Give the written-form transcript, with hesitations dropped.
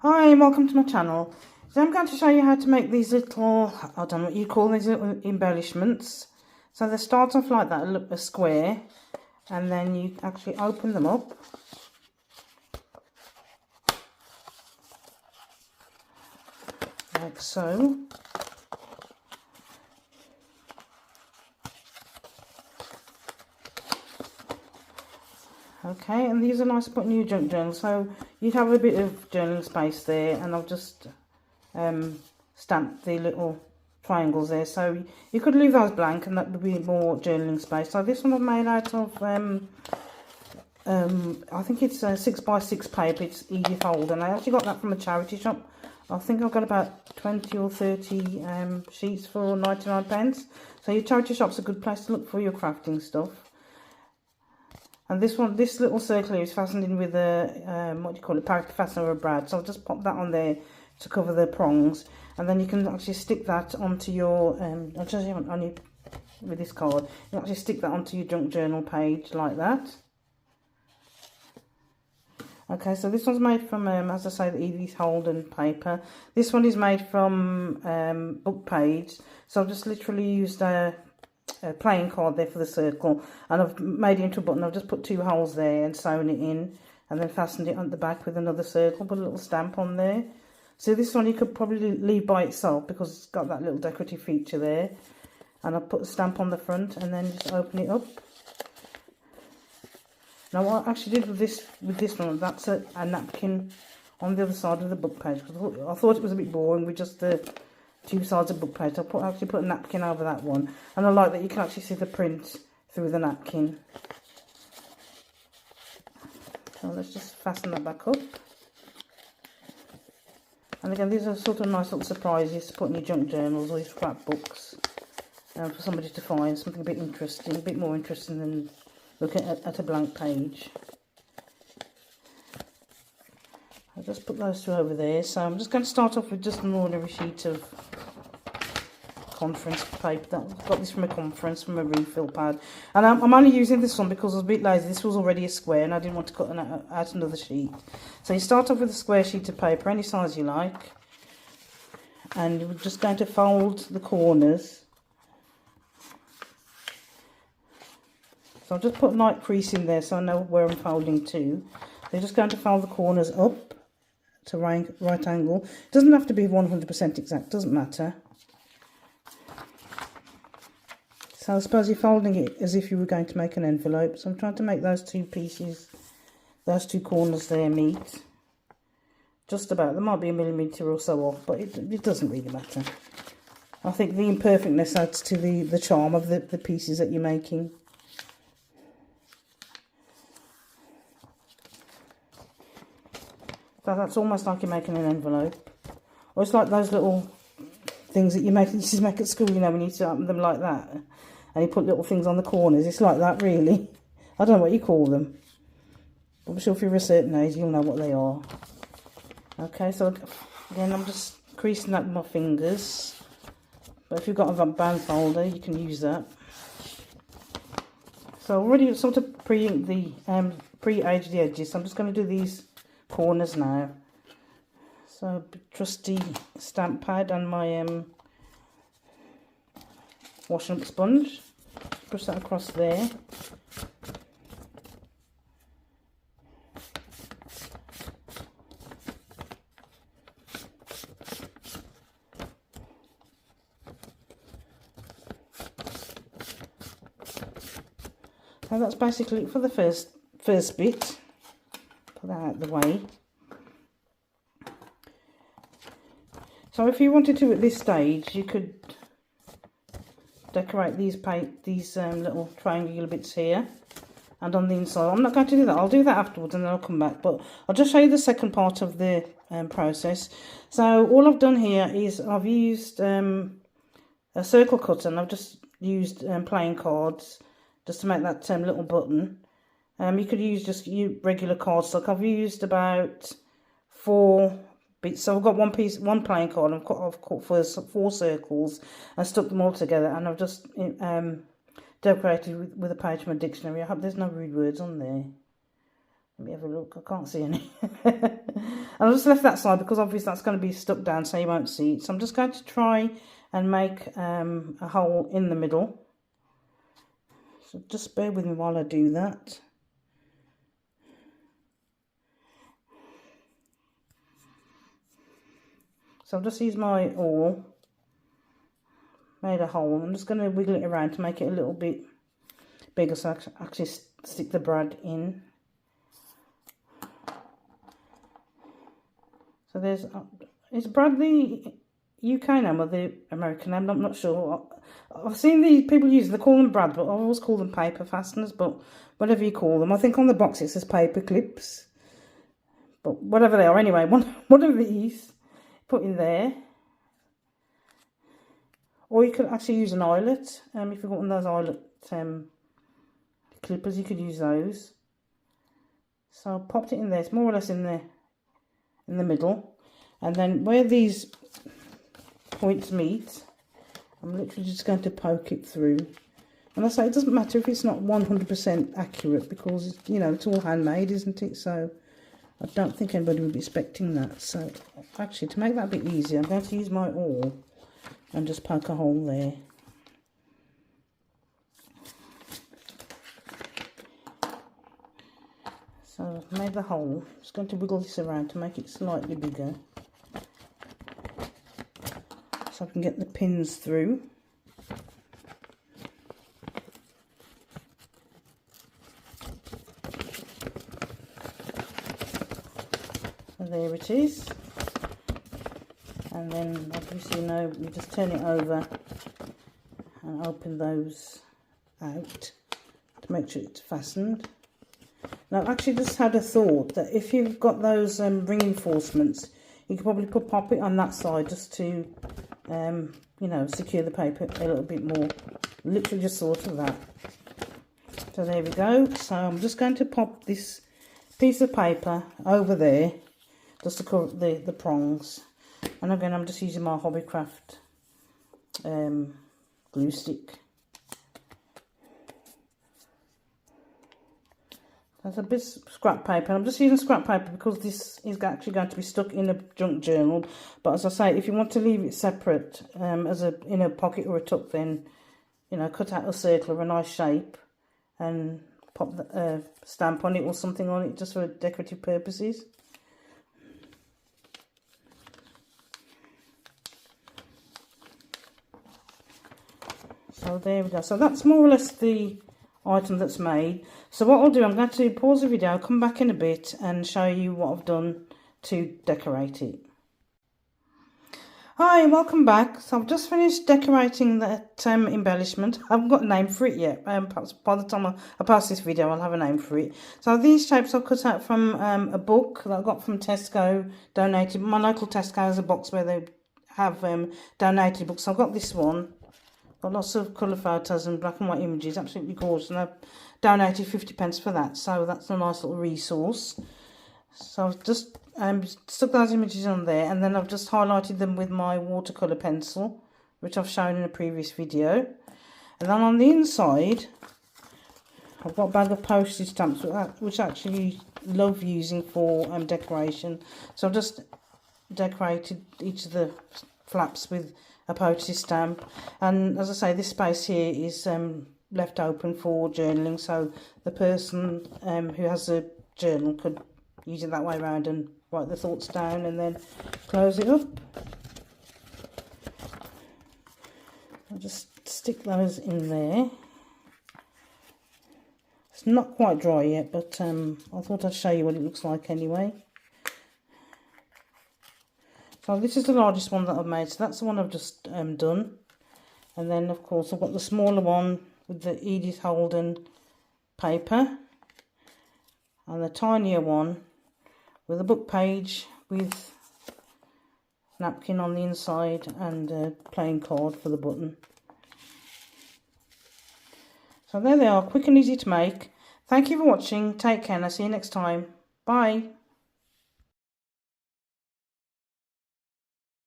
Hi and welcome to my channel. So I'm going to show you how to make these little, I don't know what you call these little embellishments. So they start off like that, look a square, and then you actually open them up. Like so. Okay, and these are nice to put in your junk journal, so you'd have a bit of journaling space there, and I've just stamped the little triangles there, so you could leave those blank and that would be more journaling space. So this one I've made out of I think it's a 6x6 paper. It's easy fold, and I actually got that from a charity shop. I think I've got about 20 or 30 sheets for 99p. So your charity shop's a good place to look for your crafting stuff. And this little circle here is fastened in with a, what do you call it, paracord fastener or a brad. So I'll just pop that on there to cover the prongs. And then you can actually stick that onto your, I'll just on you with this card. You can actually stick that onto your junk journal page like that. Okay, so this one's made from, as I say, the Edith Holden paper. This one is made from book page. So I've just literally used a playing card there for the circle, and I've made it into a button. I've just put 2 holes there and sewn it in, and then fastened it on the back with another circle, put a little stamp on there. So this one you could probably leave by itself because it's got that little decorative feature there, and I've put a stamp on the front and then just open it up. Now what I actually did with this one, that's a napkin on the other side of the book page, because I thought it was a bit boring with just the 2 sides of book page. I actually put a napkin over that one, and I like that you can actually see the print through the napkin. So let's just fasten that back up. And again, these are sort of nice little surprises to put in your junk journals or your scrapbooks, for somebody to find something a bit interesting, a bit more interesting than looking at a blank page. I'll just put those 2 over there. So I'm just going to start off with just an ordinary sheet of conference paper. I've got this from a conference, from a refill pad, and I'm only using this one because I was a bit lazy. This was already a square and I didn't want to cut out another sheet. So you start off with a square sheet of paper, any size you like, and you're just going to fold the corners. So I'll just put a light crease in there so I know where I'm folding to. So you're just going to fold the corners up to right angle. It doesn't have to be 100% exact, doesn't matter. So I suppose you're folding it as if you were going to make an envelope. So I'm trying to make those 2 pieces, those 2 corners there meet. Just about. There might be a millimetre or so off, but it doesn't really matter. I think the imperfectness adds to the charm of the pieces that you're making. So that's almost like you're making an envelope. Or it's like those little things that you just make at school, you know, when you set them like that. And you put little things on the corners. It's like that, really. I don't know what you call them. I'm sure if you're a certain age, you'll know what they are. Okay, so again, I'm just creasing that with my fingers. But if you've got a band folder, you can use that. So I've already sort of pre-aged the edges. So I'm just going to do these corners now. So trusty stamp pad and my washing up sponge. Push that across there. So that's basically it for the first bit. Put that out of the way. So if you wanted to at this stage, you could decorate these little triangular bits here and on the inside. I'm not going to do that. I'll do that afterwards and then I'll come back. But I'll just show you the second part of the process. So all I've done here is I've used a circle cutter, and I've just used playing cards just to make that little button. You could use just regular cardstock. I've used about 4 bits. So I've got one playing card, and I've cut for 4 circles and stuck them all together, and I've just decorated with a page from a dictionary. I hope there's no rude words on there. Let me have a look. I can't see any. And And I just left that side because obviously that's going to be stuck down so you won't see it. So I'm just going to try and make a hole in the middle. So just bear with me while I do that. So I've just used my awl, made a hole. I'm just going to wiggle it around to make it a little bit bigger so I can actually stick the brad in. So there's, is brad the UK name or the American name? I'm not sure. I've seen these people use, they call them brad, but I always call them paper fasteners, but whatever you call them. I think on the box it says paper clips, but whatever they are anyway, one of these, put in there. Or you could actually use an eyelet, if you've got one of those eyelet clippers, you could use those. So I popped it in there, it's more or less in the middle, and then where these points meet, I'm literally just going to poke it through. And I say it doesn't matter if it's not 100% accurate because, you know, it's all handmade, isn't it? So I don't think anybody would be expecting that. So actually, to make that a bit easier, I'm going to use my awl and just poke a hole there. So I've made the hole. I'm just going to wiggle this around to make it slightly bigger, so I can get the pins through. So there it is. And then obviously, you know, you just turn it over and open those out to make sure it's fastened. Now, I actually just had a thought that if you've got those reinforcements, you could probably pop it on that side just to, you know, secure the paper a little bit more. Literally just thought of that. So there we go. So I'm just going to pop this piece of paper over there just to cover the prongs. And again, I'm just using my Hobbycraft glue stick. That's a bit of scrap paper. I'm just using scrap paper because this is actually going to be stuck in a junk journal. But as I say, if you want to leave it separate in a pocket or a tuck, then, you know, cut out a circle of a nice shape and pop the stamp on it or something on it just for decorative purposes. So there we go. So that's more or less the item that's made. So what I'll do, I'm going to pause the video, come back in a bit and show you what I've done to decorate it. Hi, welcome back. So I've just finished decorating that embellishment. I haven't got a name for it yet. Perhaps by the time I post this video, I'll have a name for it. So these shapes I've cut out from a book that I got from Tesco, donated. My local Tesco has a box where they have donated books. So I've got this one. Got lots of colour photos and black and white images, absolutely gorgeous, and I've donated 50p for that, so that's a nice little resource. So I've just stuck those images on there, and then I've just highlighted them with my watercolour pencil, which I've shown in a previous video. And then on the inside, I've got a bag of postage stamps, which I actually love using for decoration. So I've just decorated each of the flaps with a postage stamp, and as I say, this space here is left open for journaling, so the person who has a journal could use it that way around and write the thoughts down and then close it up. I'll just stick those in there. It's not quite dry yet, but I thought I'd show you what it looks like anyway. So this is the largest one that I've made, so that's the one I've just done. And then, of course, I've got the smaller one with the Edith Holden paper. And the tinier one with a book page with napkin on the inside and a plain card for the button. So there they are, quick and easy to make. Thank you for watching. Take care and I'll see you next time. Bye.